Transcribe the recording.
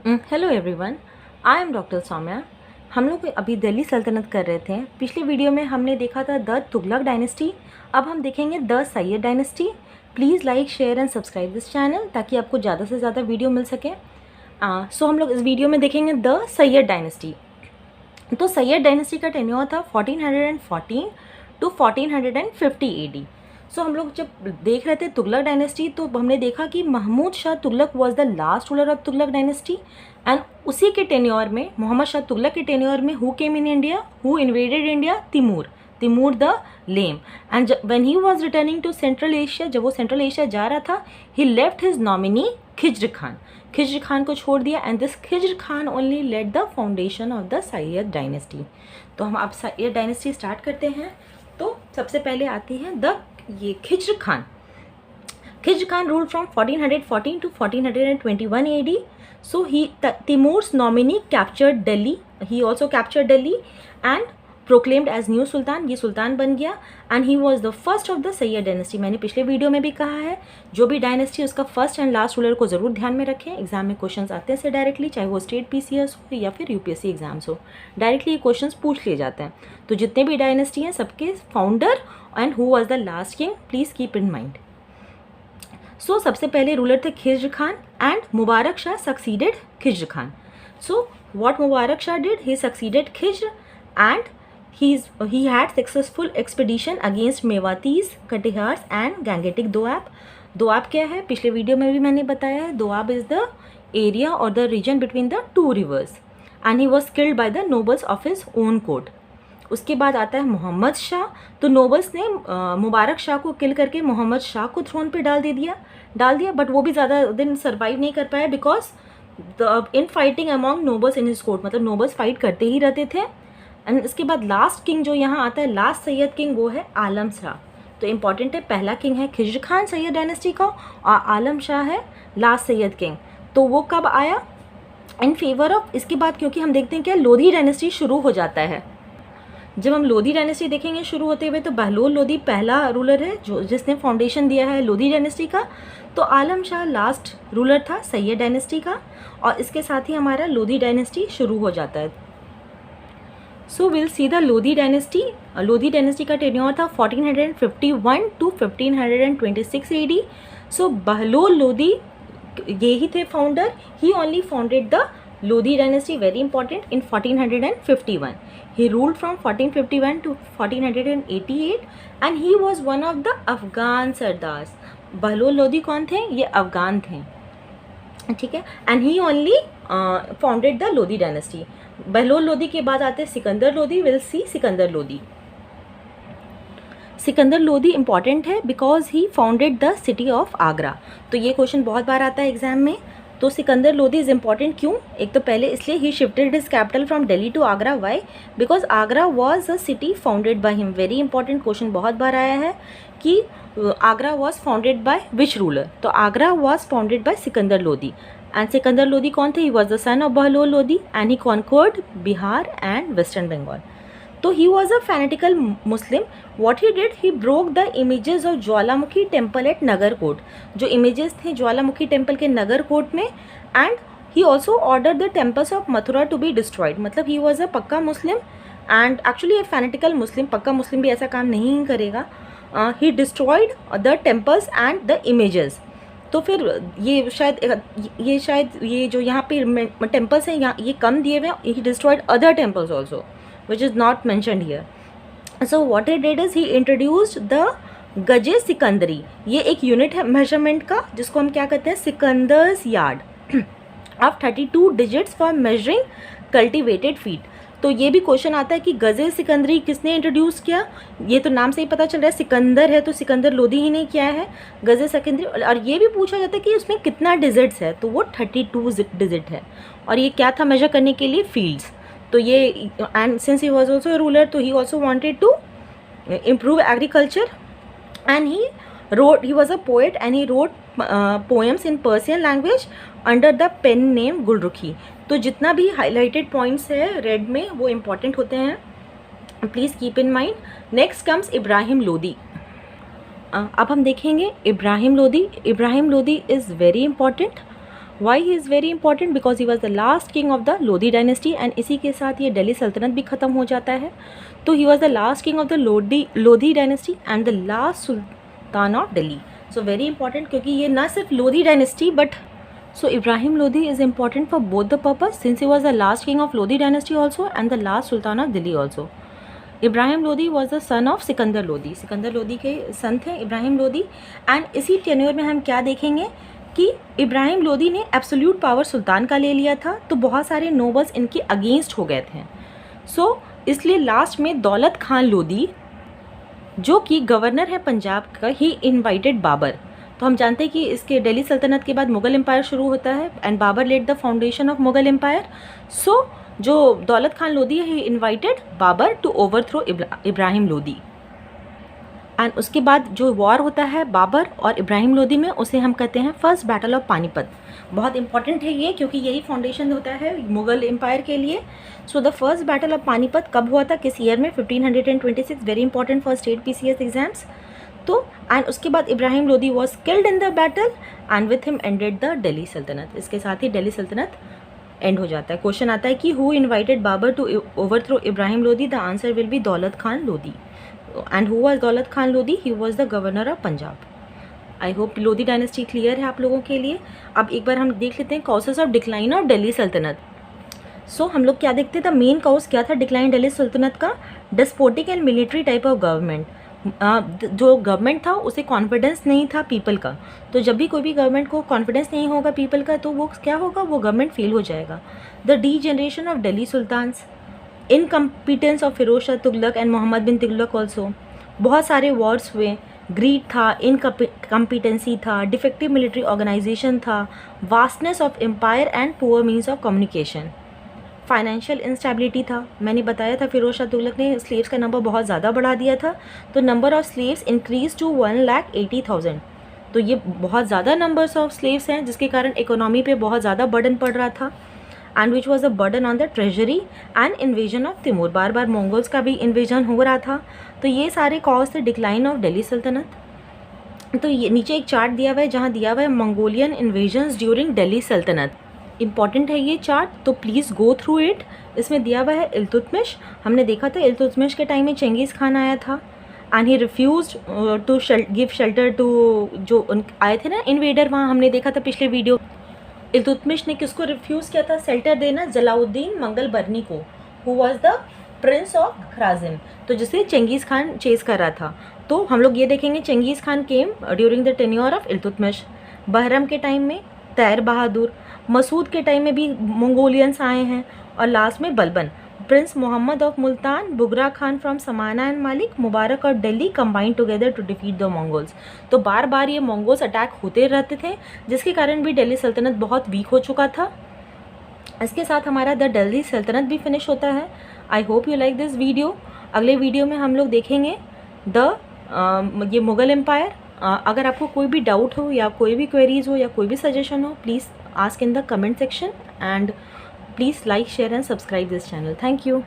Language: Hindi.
Hello everyone, I am doctor Saumya. हम लोग अभी दिल्ली सल्तनत कर रहे थे। पिछले वीडियो में हमने देखा था द तुगलक डायनेस्टी। अब हम देखेंगे the Sayyid dynasty. Please like, share and subscribe this channel ताकि आपको ज़्यादा से ज़्यादा वीडियो मिल सके। सो हम लोग इस वीडियो में देखेंगे द सैयद डायनेस्टी। तो सैयद डायनेस्टी का टेन्योर था 1414 टू 1450 AD। सो हम लोग जब देख रहे थे तुगलक डायनेस्टी तो हमने देखा कि Mahmud Shah Tughlaq was the last ruler of Tughlaq dynasty. And उसी के टेन्योर में, मोहम्मद शाह तुगलक के टेन्योर में, who came in India, who invaded India? Timur the lame. And when he was returning to central Asia, जब वो सेंट्रल एशिया जा रहा था, he left his nominee Khizr Khan को छोड़ दिया। And this Khizr Khan only led the foundation of the Sayyid dynasty. तो हम अब सैयद डायनेस्टी स्टार्ट करते हैं। तो सबसे पहले आती है ये Khizr Khan ruled from 1414 to 1421 AD. So Timur's nominee captured Delhi. He also captured Delhi and proclaimed as new sultan. ये सुल्तान बन गया and he was the first of the Syed dynasty. मैंने पिछले वीडियो में भी कहा है, जो भी डायनेस्टी उसका फर्स्ट एंड लास्ट रूलर को ज़रूर ध्यान में रखें। एग्जाम में क्वेश्चंस आते हैं से डायरेक्टली, चाहे वो स्टेट PCS हो या फिर UPSC एग्जाम्स हो, डायरेक्टली ये क्वेश्चंस पूछ लिए जाते हैं। तो जितने भी डायनेस्टी हैं सबके founder and who was the last king, please keep in mind. So सबसे पहले रूलर थे Khizr Khan and Mubarak Shah succeeded Khizr Khan. So what Mubarak Shah did, he succeeded Khizr and he had successful expedition against Mewatis, Katihars and Gangetic Doab. Doab क्या है, पिछले वीडियो में भी मैंने बताया है। दोआब इज द एरिया और the region between the two rivers and he was killed by the nobles of his own court. उसके बाद आता है मोहम्मद शाह। तो नोबल्स ने मुबारक शाह को किल करके मोहम्मद शाह को थ्रोन पे डाल दिया, बट वो भी ज़्यादा दिन सर्वाइव नहीं कर पाया because in fighting among nobles in his court, मतलब नोबल्स फाइट करते ही रहते थे। एंड इसके बाद लास्ट किंग जो यहाँ आता है, लास्ट सैयद किंग, वो है आलम शाह। तो इम्पॉर्टेंट है, पहला किंग है खिज्र खान सैयद डायनेस्टी का और आलम शाह है लास्ट सैयद किंग। तो वो कब आया? इन फेवर ऑफ, इसके बाद क्योंकि हम देखते हैं क्या, लोधी डायनेस्टी शुरू हो जाता है। जब हम लोधी डायनेस्टी देखेंगे शुरू होते हुए, तो बहलोल लोधी पहला रूलर है जो जिसने फाउंडेशन दिया है लोधी डायनेस्टी का। तो आलम शाह लास्ट रूलर था सैयद डायनेस्टी का और इसके साथ ही हमारा लोधी डायनेस्टी शुरू हो जाता है। So will see the Lodhi dynasty. Lodhi dynasty का टेन्योर था 1451 टू 1526 AD। सो बहलोल लोधी ये ही थे founder. He only founded the Lodi dynasty, very important, in 1451. He ruled from 1451 to 1488 and he was one of the Afghan Sardars. Bahlol Lodhi कौन थे? ये अफगान थे, ठीक है। And he only founded the Lodhi dynasty. Bahlol Lodhi के बाद आते हैं Sikandar Lodhi. Will see Sikandar Lodhi. Sikandar Lodhi important है because he founded the city of Agra. तो ये क्वेश्चन बहुत बार आता है एग्जाम में। तो सिकंदर लोधी इज़ इम्पॉर्टेंट क्यों? एक तो पहले इसलिए he shifted his capital from Delhi to Agra. Why? Because Agra was a city founded by him. Very important question बहुत बार आया है कि Agra was founded by which ruler? तो Agra was founded by Sikandar Lodhi. And Sikandar Lodhi कौन थे? He was the son of Bahlol Lodhi and he conquered Bihar and western Bengal. तो he was a fanatical Muslim. What he did, he broke the images of Jwalamukhi temple at Nagarkot. जो इमेजेस थे ज्वालामुखी टेम्पल के नगरकोट में। And he also order the temples of Mathura to be destroyed. मतलब ही वॉज अ पक्का Muslim and actually a fanatical Muslim. पक्का मुस्लिम भी ऐसा काम नहीं करेगा। He destroyed the temples and the images. तो फिर ये शायद ये जो यहाँ पे टेम्पल्स हैं यहाँ ये कम दिए हुए। He destroyed other temples also which is not mentioned here. So what he did is he introduced the गजे सिकंदरी। ये एक यूनिट है मेजरमेंट का जिसको हम क्या कहते हैं, Sikandar's yard of 32 digits for measuring cultivated feet. तो ये भी क्वेश्चन आता है कि गजे सिकंदरी किसने इंट्रोड्यूस किया? ये तो नाम से ही पता चल रहा है सिकंदर है, तो सिकंदर लोधी ही ने किया है गजे सिकंदरी। और ये भी पूछा जाता है कि उसमें कितना डिजिट्स है, तो वो 32 डिजिट है। और ये क्या था मेजर करने के लिए? फील्ड्स। तो ये and since he was also ruler तो he also wanted to improve agriculture and he was a poet and he wrote poems in Persian language under the pen name Gulrukhi. तो जितना भी हाईलाइटेड पॉइंट्स है रेड में वो इम्पॉर्टेंट होते हैं, please keep in mind. Next comes Ibrahim Lodhi. अब हम देखेंगे Ibrahim Lodhi. Ibrahim Lodhi is very important why he is very important? Because he was the last king of the Lodhi dynasty, and इसी के साथ ये दिल्ली सल्तनत भी ख़त्म हो जाता है। तो he was the last king of the Lodhi dynasty and the last Sultan of Delhi. So very important, क्योंकि ये ना सिर्फ Lodhi dynasty but so Ibrahim Lodi is important for both the purpose, since he was the last king of Lodi dynasty also and the last sultan of Delhi also. Ibrahim Lodi was the son of Sikandar Lodi, Sikandar Lodi के सन थे इब्राहिम लोदी। एंड इसी टेन्योर में हम क्या देखेंगे कि इब्राहिम लोदी ने एब्सोल्यूट पावर सुल्तान का ले लिया था, तो बहुत सारे नोबल्स इनके अगेंस्ट हो गए थे। सो इसलिए लास्ट में दौलत खान लोदी, जो कि गवर्नर है पंजाब का, ही इन्वाइटेड बाबर। तो हम जानते हैं कि इसके दिल्ली सल्तनत के बाद मुग़ल एम्पायर शुरू होता है and Babur led the foundation of Mughal empire. So जो दौलत खान लोदी है, he invited Babar to overthrow Ibrahim Lodi. And उसके बाद जो वॉर होता है बाबर और इब्राहिम लोदी में, उसे हम कहते हैं फर्स्ट बैटल ऑफ पानीपत। बहुत इंपॉर्टेंट है ये, क्योंकि यही फाउंडेशन होता है मुग़ल एम्पायर के लिए। So the first battle of Panipat कब हुआ था, किस ईयर में? 1526। Very important for state PCS exams. तो एंड उसके बाद Ibrahim Lodi was killed in the battle and with him ended the Delhi सल्तनत। इसके साथ ही दिल्ली सल्तनत एंड हो जाता है। क्वेश्चन आता है कि who invited Babar to overthrow Ibrahim Lodi? The answer will be Daulat Khan Lodi. And who was Daulat Khan Lodi? He was the governor of Punjab. I hope Lodhi dynasty clear है आप लोगों के लिए। अब एक बार हम देख लेते हैं causes of decline of Delhi सल्तनत। सो हम लोग क्या देखते थे, द मेन कॉज क्या था डिक्लाइन दिल्ली सल्तनत का? Despotic and military type of government. जो गवर्नमेंट था उसे कॉन्फिडेंस नहीं था पीपल का। तो जब भी कोई भी गवर्नमेंट को कॉन्फिडेंस नहीं होगा पीपल का, तो वो क्या होगा, वो गवर्नमेंट फेल हो जाएगा। The degeneration of Delhi sultans, incompetence of Firoz Shah Tughlaq and Mohammad bin Tughlaq also. बहुत सारे वॉर्स हुए, ग्रीड था, इनकम्पिटेंसी था, डिफेक्टिव मिलिट्री ऑर्गेनाइजेशन था, vastness of empire and poor means of communication. Financial instability था। मैंने बताया था फिरोज शाह तुगलक ने स्लेव्स का नंबर बहुत ज़्यादा बढ़ा दिया था, तो number of slaves increase to 1,80,000। तो ये बहुत ज़्यादा नंबर्स ऑफ स्लेव्स हैं, जिसके कारण इकोनॉमी पे बहुत ज़्यादा बर्डन पड़ रहा था। And which was a burden on the treasury and invasion of Timur. Bar bar Mongols का भी इन्वेजन हो रहा था। तो ये सारे कॉज थे डिक्लाइन ऑफ दिल्ली सल्तनत। तो ये नीचे एक चार्ट दिया हुआ है जहाँ दिया हुआ है मंगोलियन इन्वेजन्स ड्यूरिंग दिल्ली सल्तनत। इंपॉर्टेंट है ये चार्ट, तो प्लीज़ गो थ्रू इट। इसमें दिया हुआ है इल्तुतमिश। हमने देखा था इल्तुतमिश के टाइम में चंगेज़ खान आया था and he refuse to give shelter to जो आए थे ना इन्वेडर, वहाँ हमने देखा था पिछले वीडियो। इल्तुतमिश ने किसको रिफ्यूज़ किया था शेल्टर देना? जलाउद्दीन मंगल बर्नी को, who was the prince of Khwarazm, तो जिसे चंगेज़ खान चेस कर रहा था। तो हम लोग ये देखेंगे चंगेज़ खान केम during the tenure of Iltutmish. Bahram के टाइम में तैर बहादुर, मसूद के टाइम में भी मंगोलियंस आए हैं, और लास्ट में Balban, prince Mohammad of Multan, Bughra Khan from Samana and Malik, Mubarak और Delhi combined together to defeat the Mongols. तो बार बार ये मंगोल्स अटैक होते रहते थे, जिसके कारण भी दिल्ली सल्तनत बहुत वीक हो चुका था। इसके साथ हमारा द दिल्ली सल्तनत भी फिनिश होता है। I hope you like this video. अगले वीडियो में हम लोग देखेंगे ये मुग़ल एम्पायर। अगर आपको कोई भी डाउट हो या कोई भी क्वेरीज हो या कोई भी सजेशन हो, please ask in the comment section, and please like, share and subscribe this channel. Thank you.